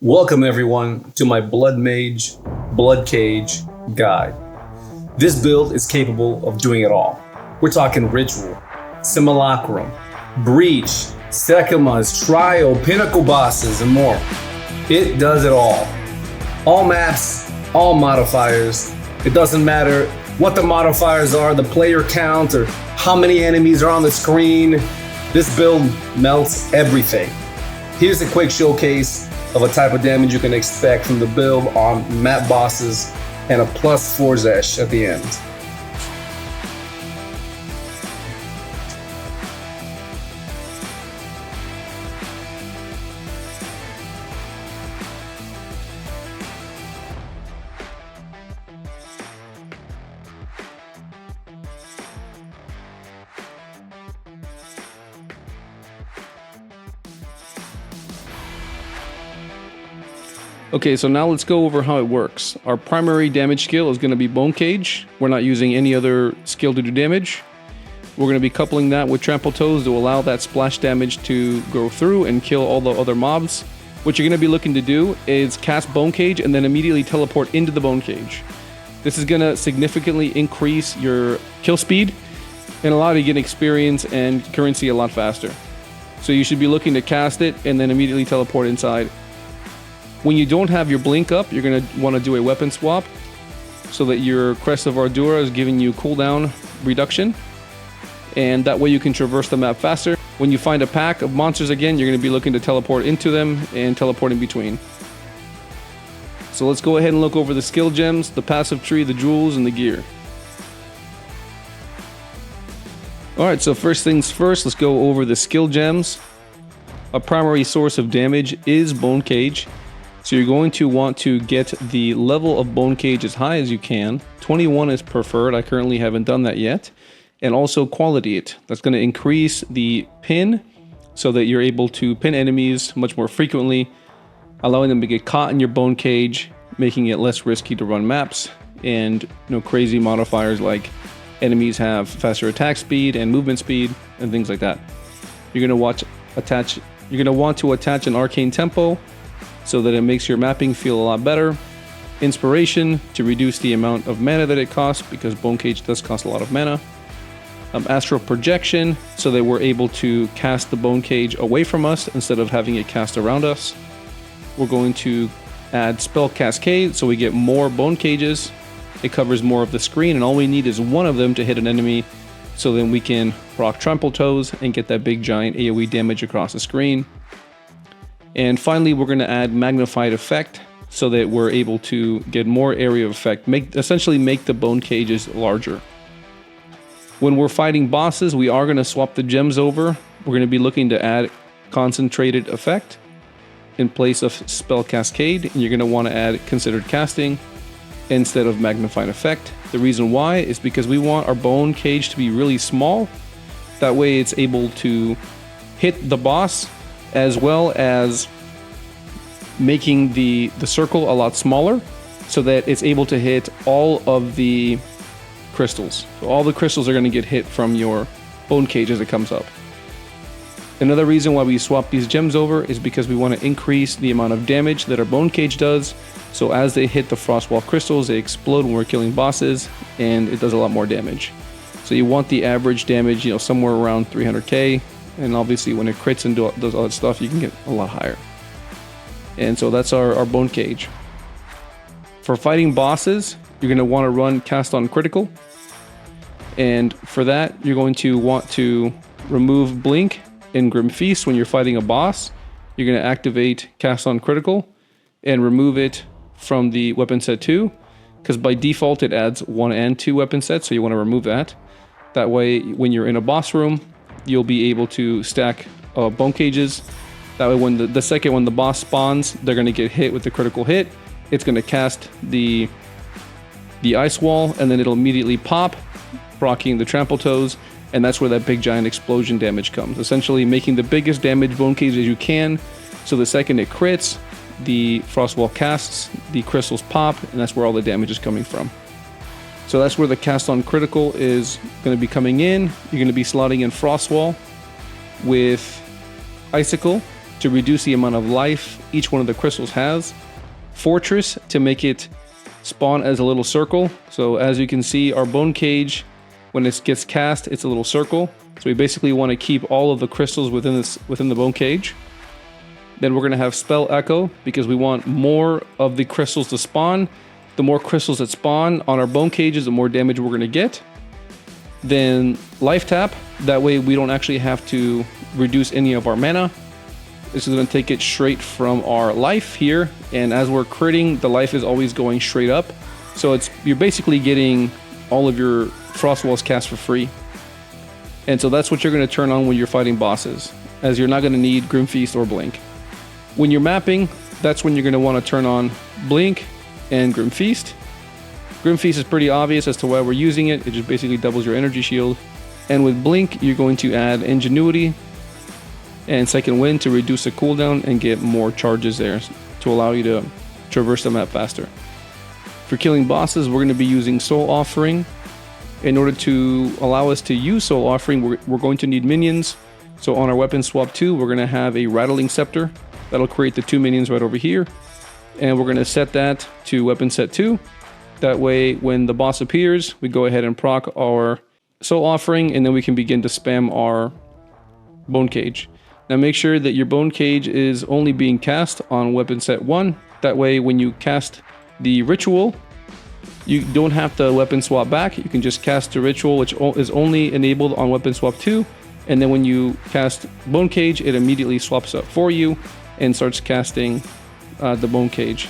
Welcome everyone to my Blood Mage, Blood Cage guide. This build is capable of doing it all. We're talking Ritual, Simulacrum, Breach, Sekhemas, Trial, Pinnacle bosses, and more. It does it all. All maps, all modifiers. It doesn't matter what the modifiers are, the player count, or how many enemies are on the screen. This build melts everything. Here's a quick showcase of a type of damage you can expect from the build on map bosses and a +4 Zesh at the end. Okay, so now let's go over how it works. Our primary damage skill is going to be Bone Cage. We're not using any other skill to do damage. We're going to be coupling that with Trample Toes to allow that splash damage to go through and kill all the other mobs. What you're going to be looking to do is cast Bone Cage and then immediately teleport into the Bone Cage. This is going to significantly increase your kill speed and allow you to get experience and currency a lot faster. So you should be looking to cast it and then immediately teleport inside. When you don't have your blink up, you're going to want to do a weapon swap so that your Crest of Ardua is giving you cooldown reduction, and that way you can traverse the map faster. When you find a pack of monsters again, you're going to be looking to teleport into them and teleport in between. So let's go ahead and look over the skill gems, the passive tree, the jewels, and the gear. Alright, so first things first, let's go over the skill gems. A primary source of damage is Bone Cage. So you're going to want to get the level of Bone Cage as high as you can. 21 is preferred. I currently haven't done that yet. And also quality it. That's going to increase the pin so that you're able to pin enemies much more frequently, allowing them to get caught in your Bone Cage, making it less risky to run maps. And crazy modifiers like enemies have faster attack speed and movement speed and things like that. You're going to want to attach an arcane tempo so that it makes your mapping feel a lot better. Inspiration to reduce the amount of mana that it costs, because Bone Cage does cost a lot of mana. Astral Projection, so that we're able to cast the Bone Cage away from us instead of having it cast around us. We're going to add Spell Cascade, so we get more Bone Cages. It covers more of the screen, and all we need is one of them to hit an enemy, so then we can proc Trample Toes and get that big giant AoE damage across the screen. And finally, we're going to add Magnified Effect so that we're able to get more area of effect, essentially make the Bone Cages larger. When we're fighting bosses, we are going to swap the gems over. We're going to be looking to add Concentrated Effect in place of Spell Cascade, and you're going to want to add Considered Casting instead of Magnified Effect. The reason why is because we want our Bone Cage to be really small. That way it's able to hit the boss, as well as making the circle a lot smaller so that it's able to hit all of the crystals. So all the crystals are going to get hit from your Bone Cage as it comes up. Another reason why we swap these gems over is because we want to increase the amount of damage that our Bone Cage does. So as they hit the Frostwall crystals, they explode when we're killing bosses, and it does a lot more damage. So you want the average damage, somewhere around 300k. And obviously when it crits and does all that stuff, you can get a lot higher. And so that's our Bone Cage. For fighting bosses, you're going to want to run Cast on Critical. And for that, you're going to want to remove Blink in Grim Feast when you're fighting a boss. You're going to activate Cast on Critical and remove it from the weapon set 2. Because by default, it adds 1 and 2 weapon sets, so you want to remove that. That way, when you're in a boss room, you'll be able to stack Bone Cages. That way when the second when the boss spawns, they're going to get hit with the critical hit. It's going to cast the Ice Wall, and then it'll immediately pop, proccing the Trample Toes, and that's where that big giant explosion damage comes. Essentially making the biggest damage Bone Cage as you can, so the second it crits, the Frost Wall casts, the crystals pop, and that's where all the damage is coming from. So that's where the Cast on Critical is going to be coming in. You're going to be slotting in Frostwall with Icicle to reduce the amount of life each one of the crystals has. Fortress to make it spawn as a little circle. So as you can see, our bone cage, when it gets cast, it's a little circle. So we basically want to keep all of the crystals within the bone cage. Then we're going to have spell echo because we want more of the crystals to spawn. The more crystals that spawn on our bone cages, the more damage we're going to get. Then life tap, that way we don't actually have to reduce any of our mana. This is going to take it straight from our life here, and as we're critting, the life is always going straight up. So you're basically getting all of your frost walls cast for free. And so that's what you're going to turn on when you're fighting bosses, as you're not going to need Grim Feast or Blink. When you're mapping, that's when you're going to want to turn on Blink and Grim Feast. Grim Feast is pretty obvious as to why we're using it. It just basically doubles your energy shield. And with Blink, you're going to add Ingenuity and Second Wind to reduce the cooldown and get more charges there to allow you to traverse the map faster. For killing bosses, we're going to be using Soul Offering. In order to allow us to use Soul Offering, we're going to need minions. So on our weapon swap 2, we're going to have a Rattling Scepter. That'll create the 2 minions right over here. And we're going to set that to weapon set 2. That way, when the boss appears, we go ahead and proc our Soul Offering, and then we can begin to spam our Bone Cage. Now make sure that your Bone Cage is only being cast on weapon set 1. That way, when you cast the ritual, you don't have to weapon swap back. You can just cast the ritual, which is only enabled on weapon swap 2. And then when you cast Bone Cage, it immediately swaps up for you and starts casting the Bone Cage.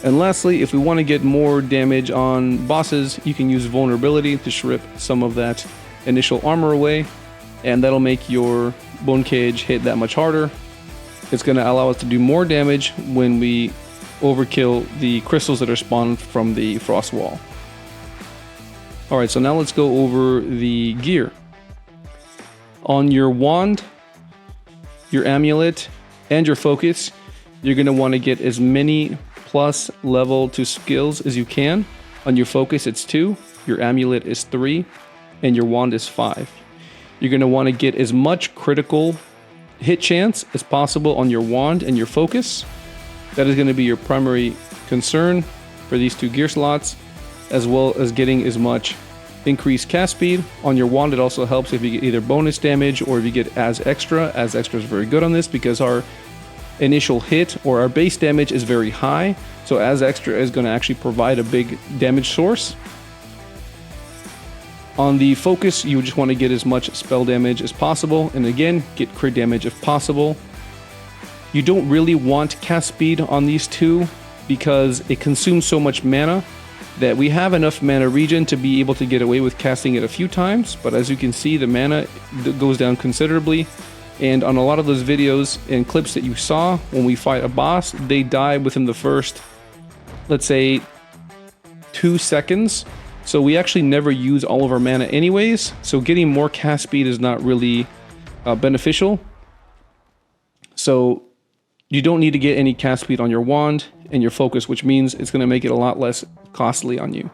And lastly, if we want to get more damage on bosses, you can use Vulnerability to strip some of that initial armor away, and that'll make your Bone Cage hit that much harder. It's going to allow us to do more damage when we overkill the crystals that are spawned from the Frost Wall. Alright, so now let's go over the gear. On your wand, your amulet, and your focus, you're going to want to get as many plus level to skills as you can. On your focus, it's 2, your amulet is 3, and your wand is 5. You're going to want to get as much critical hit chance as possible on your wand and your focus. That is going to be your primary concern for these 2 gear slots, as well as getting as much increased cast speed. On your wand, it also helps if you get either bonus damage or if you get as extra. As extra is very good on this because our initial hit or our base damage is very high. So as extra is going to actually provide a big damage source. On the focus, you just want to get as much spell damage as possible, and again, get crit damage if possible. You don't really want cast speed on these 2 because it consumes so much mana that we have enough mana regen to be able to get away with casting it a few times, but as you can see, the mana goes down considerably. And on a lot of those videos and clips that you saw, when we fight a boss, they die within the first, let's say, 2 seconds. So we actually never use all of our mana anyways, so getting more cast speed is not really beneficial. So you don't need to get any cast speed on your wand and your focus, which means it's going to make it a lot less costly on you.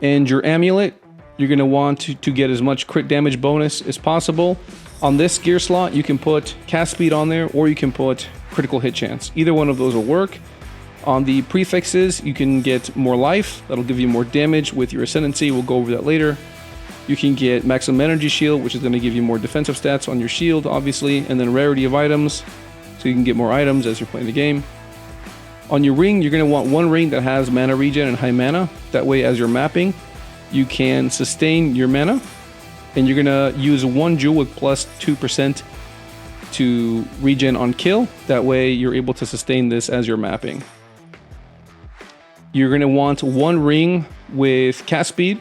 And your amulet, you're going to want to get as much crit damage bonus as possible. On this gear slot, you can put cast speed on there, or you can put critical hit chance. Either one of those will work. On the prefixes, you can get more life. That'll give you more damage with your Ascendancy. We'll go over that later. You can get maximum energy shield, which is going to give you more defensive stats on your shield, obviously. And then rarity of items, so you can get more items as you're playing the game. On your ring, you're going to want 1 ring that has mana regen and high mana. That way, as you're mapping, you can sustain your mana. And you're going to use 1 jewel with plus 2% to regen on kill. That way, you're able to sustain this as you're mapping. You're going to want 1 ring with cast speed,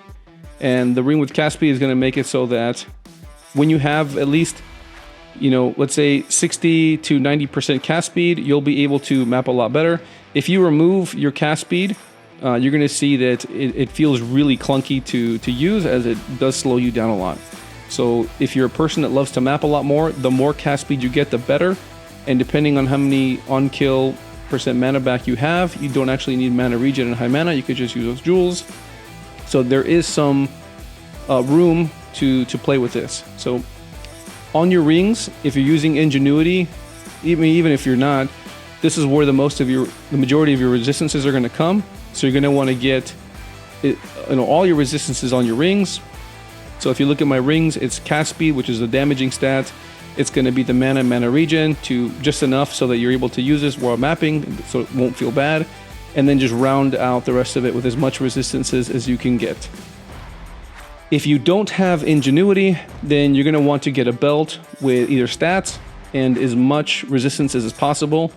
and the ring with cast speed is going to make it so that when you have at least, let's say 60 to 90% cast speed, you'll be able to map a lot better. If you remove your cast speed, you're going to see that it feels really clunky to use, as it does slow you down a lot. So if you're a person that loves to map a lot more, the more cast speed you get, the better. And depending on how many on-kill percent mana back you have, you don't actually need mana regen and high mana. You could just use those jewels. So there is some room to play with this. So On your rings, if you're using Ingenuity, even if you're not, this is where the majority of your resistances are going to come. So you're going to want to get all your resistances on your rings. So if you look at my rings, it's cast speed, which is a damaging stat. It's going to be the mana regen to just enough so that you're able to use this while mapping, so it won't feel bad. And then just round out the rest of it with as much resistances as you can get. If you don't have Ingenuity, then you're going to want to get a belt with either stats and as much resistance as possible.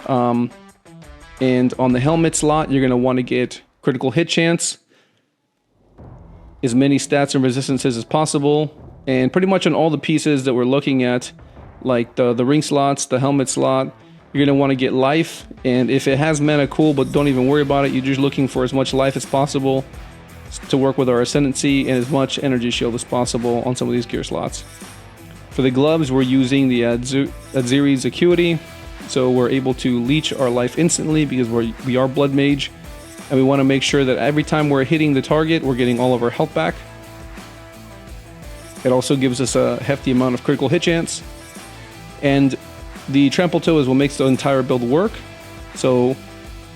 And on the helmet slot, you're going to want to get critical hit chance, as many stats and resistances as possible. And pretty much on all the pieces that we're looking at, like the ring slots, the helmet slot, you're going to want to get life. And if it has mana, cool, but don't even worry about it. You're just looking for as much life as possible to work with our Ascendancy, and as much energy shield as possible on some of these gear slots. For the gloves, we're using the Adziri's Acuity, so we're able to leech our life instantly because we are Blood Mage, and we want to make sure that every time we're hitting the target, we're getting all of our health back. It also gives us a hefty amount of critical hit chance, and the Trample Toe is what makes the entire build work, so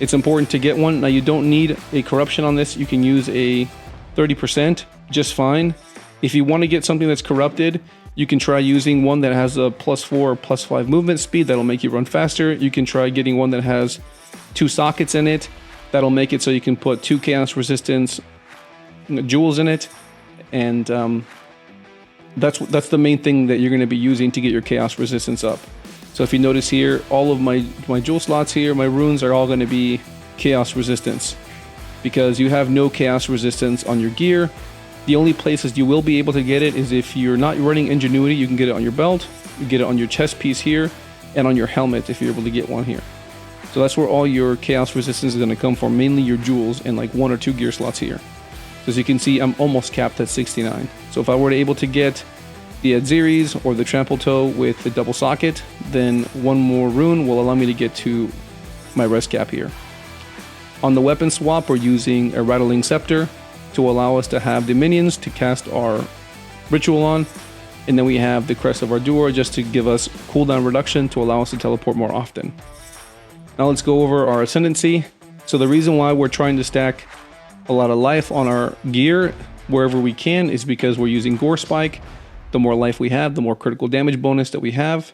it's important to get one. Now, you don't need a corruption on this. You can use a 30% just fine. If you want to get something that's corrupted, you can try using one that has a +4 or +5 movement speed. That'll make you run faster. You can try getting one that has 2 sockets in it. That'll make it so you can put 2 chaos resistance jewels in it. And that's the main thing that you're going to be using to get your chaos resistance up. So if you notice here, all of my jewel slots here, my runes are all going to be chaos resistance, because you have no chaos resistance on your gear. The only places you will be able to get it is if you're not running Ingenuity. You can get it on your belt, you get it on your chest piece here, and on your helmet if you're able to get one here. So that's where all your chaos resistance is going to come from, mainly your jewels and like 1 or 2 gear slots here. So as you can see, I'm almost capped at 69. So if I were to able to get the Adziri's or the Trample Toe with the double socket, then 1 more rune will allow me to get to my res cap here. On the weapon swap, we're using a Rattling Scepter to allow us to have the minions to cast our ritual on, and then we have the Crest of Ardua just to give us cooldown reduction to allow us to teleport more often. Now let's go over our Ascendancy. So the reason why we're trying to stack a lot of life on our gear wherever we can is because we're using Gore Spike. The more life we have, the more critical damage bonus that we have.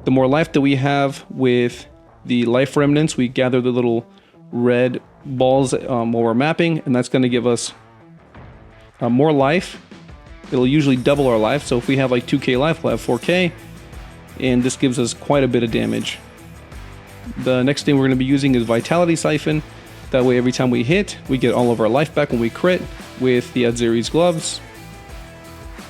The more life that we have with the life remnants, we gather the little red balls while we're mapping, and that's going to give us more life. It'll usually double our life, so if we have like 2k life, we'll have 4k, and this gives us quite a bit of damage. The next thing we're going to be using is Vitality Siphon. That way every time we hit, we get all of our life back when we crit with the Adziri's gloves.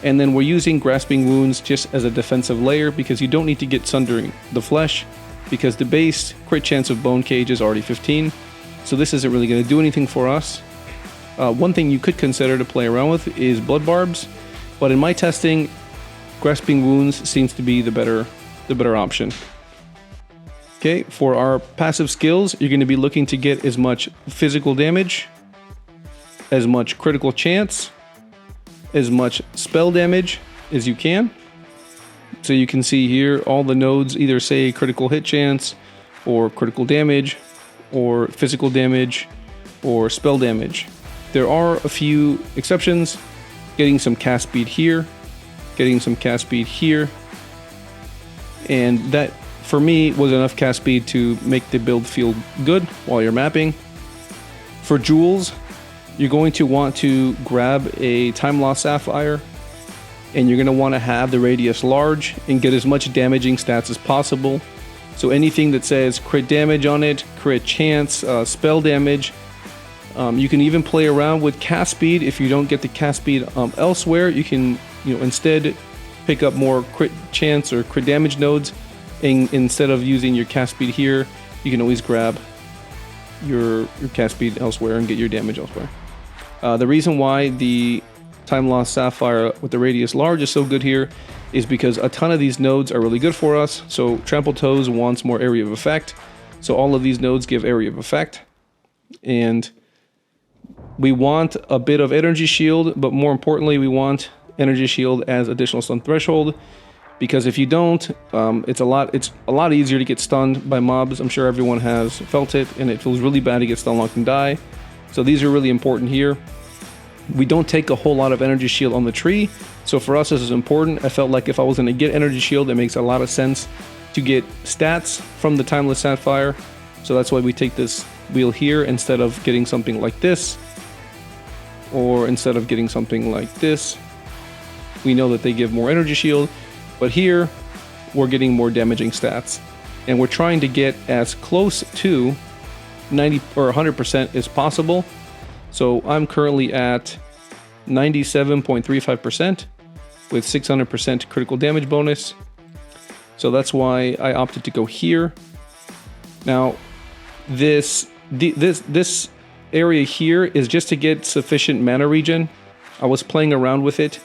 And then we're using Grasping Wounds just as a defensive layer, because you don't need to get Sundering the Flesh, because the base crit chance of Bone Cage is already 15. So this isn't really going to do anything for us. One thing you could consider to play around with is Blood Barbs, but in my testing, Grasping Wounds seems to be the better option. Okay, for our passive skills, you're going to be looking to get as much physical damage, as much critical chance, as much spell damage as you can. So you can see here all the nodes either say critical hit chance or critical damage or physical damage or spell damage. There are a few exceptions, getting some cast speed here, getting some cast speed here, and that for me was enough cast speed to make the build feel good while you're mapping. For jewels, you're going to want to grab a Time Lost Sapphire, and you're going to want to have the radius large and get as much damaging stats as possible. So anything that says crit damage on it, crit chance, spell damage. You can even play around with cast speed. If you don't get the cast speed elsewhere, you can instead pick up more crit chance or crit damage nodes, and instead of using your cast speed here, you can always grab your cast speed elsewhere and get your damage elsewhere. The reason why the Time Lost Sapphire with the radius large is so good here is because a ton of these nodes are really good for us. So Trample Toes wants more area of effect, so all of these nodes give area of effect, and we want a bit of energy shield, but more importantly we want energy shield as additional stun threshold, because if you don't, it's a lot easier to get stunned by mobs. I'm sure everyone has felt it, and it feels really bad to get stun locked and die. So these are really important here. We don't take a whole lot of energy shield on the tree, so for us this is important. I felt like if I was going to get energy shield, it makes a lot of sense to get stats from the Timeless Sapphire. So that's why we take this wheel here instead of getting something like this, or instead of getting something like this. We know that they give more energy shield, but here we're getting more damaging stats, and we're trying to get as close to 90 or 100% as possible. So I'm currently at 97.35% with 600% critical damage bonus. So that's why I opted to go here. Now, this area here is just to get sufficient mana regen. I was playing around with it,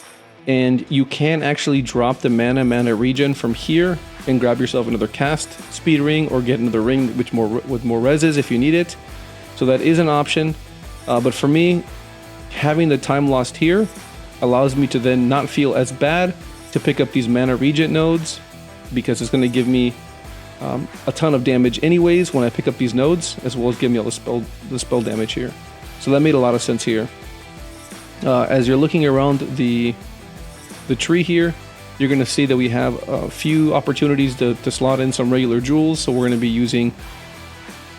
and you can actually drop the mana regen from here and grab yourself another cast speed ring, or get another ring with more reses if you need it. So that is an option. But for me, having the time lost here allows me to then not feel as bad to pick up these mana regen nodes, because it's going to give me a ton of damage anyways when I pick up these nodes, as well as give me all the spell damage here. So that made a lot of sense here. As you're looking around the tree here, you're going to see that we have a few opportunities to slot in some regular jewels. So we're going to be using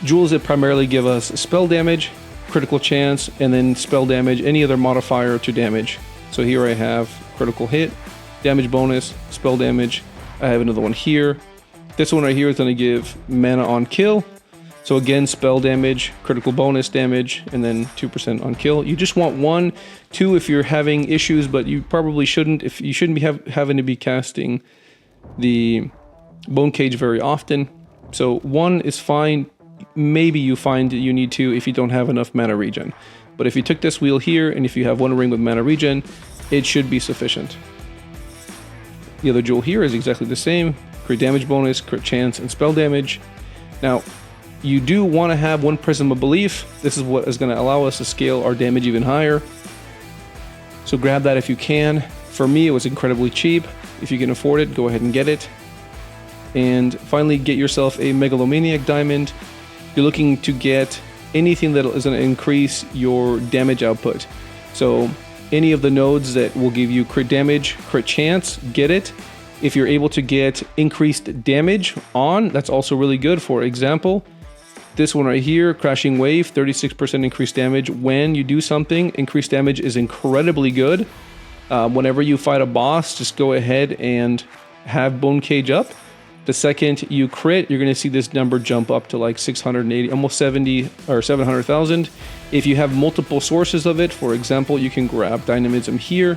jewels that primarily give us spell damage, critical chance, and then spell damage, any other modifier to damage. So here I have critical hit, damage bonus, spell damage. I have another one here. This one right here is going to give mana on kill. So again, spell damage, critical bonus damage, and then 2% on kill. You just want 1, 2 if you're having issues, but you probably shouldn't. If you shouldn't be having to be casting the Bone Cage very often. So 1 is fine. Maybe you find that you need 2 if you don't have enough mana regen. But if you took this wheel here, and if you have 1 ring with mana regen, it should be sufficient. The other jewel here is exactly the same. Crit damage bonus, crit chance, and spell damage. Now, you do want to have 1 Prism of Belief. This is what is going to allow us to scale our damage even higher. So grab that if you can. For me, it was incredibly cheap. If you can afford it, go ahead and get it. And finally, get yourself a Megalomaniac Diamond. You're looking to get anything that is going to increase your damage output. So any of the nodes that will give you crit damage, crit chance, get it. If you're able to get increased damage on, that's also really good. For example, this one right here, Crashing Wave, 36% increased damage. When you do something, increased damage is incredibly good. Whenever you fight a boss, just go ahead and have Bone Cage up. The second you crit, you're going to see this number jump up to like 680, almost 70 or 700,000. If you have multiple sources of it, for example, you can grab Dynamism here.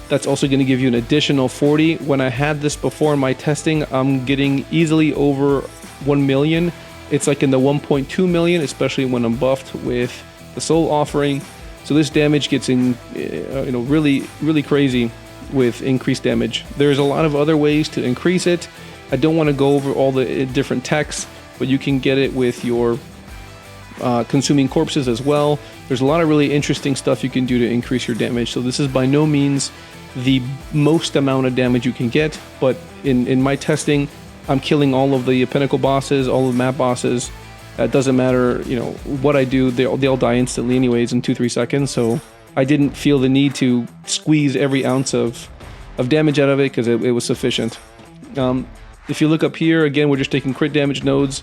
That's also going to give you an additional 40. When I had this before in my testing, I'm getting easily over 1 million. It's like in the 1.2 million, especially when I'm buffed with the Soul Offering. So this damage gets in, really, really crazy with increased damage. There's a lot of other ways to increase it. I don't want to go over all the different techs, but you can get it with your consuming corpses as well. There's a lot of really interesting stuff you can do to increase your damage. So this is by no means the most amount of damage you can get, but in my testing, I'm killing all of the Pinnacle bosses, all of the map bosses. It doesn't matter, what I do, they'll die instantly anyways in 2-3 seconds. So I didn't feel the need to squeeze every ounce of damage out of it, because it was sufficient. If you look up here, again, we're just taking crit damage nodes.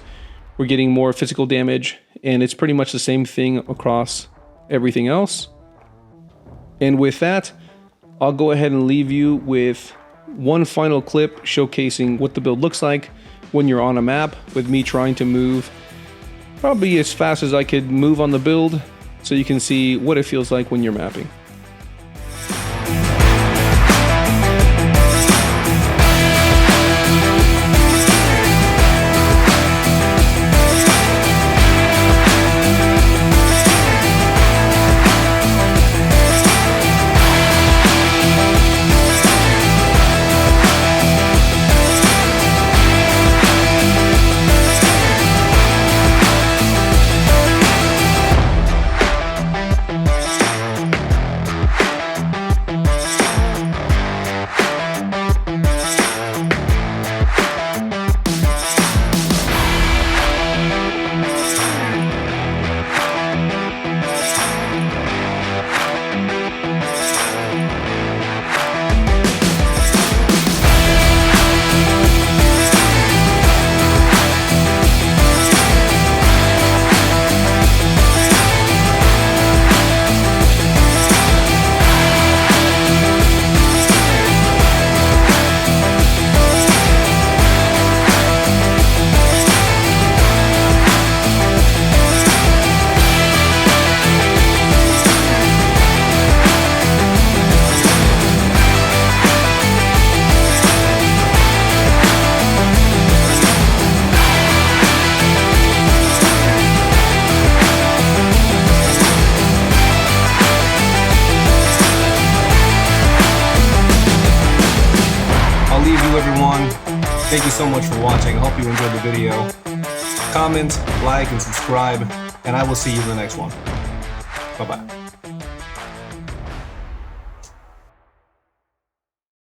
We're getting more physical damage, and it's pretty much the same thing across everything else. And with that, I'll go ahead and leave you with one final clip showcasing what the build looks like when you're on a map, with me trying to move probably as fast as I could move on the build, so you can see what it feels like when you're mapping. Thank you so much for watching. I hope you enjoyed the video. Comment, like, and subscribe, and I will see you in the next one. Bye-bye.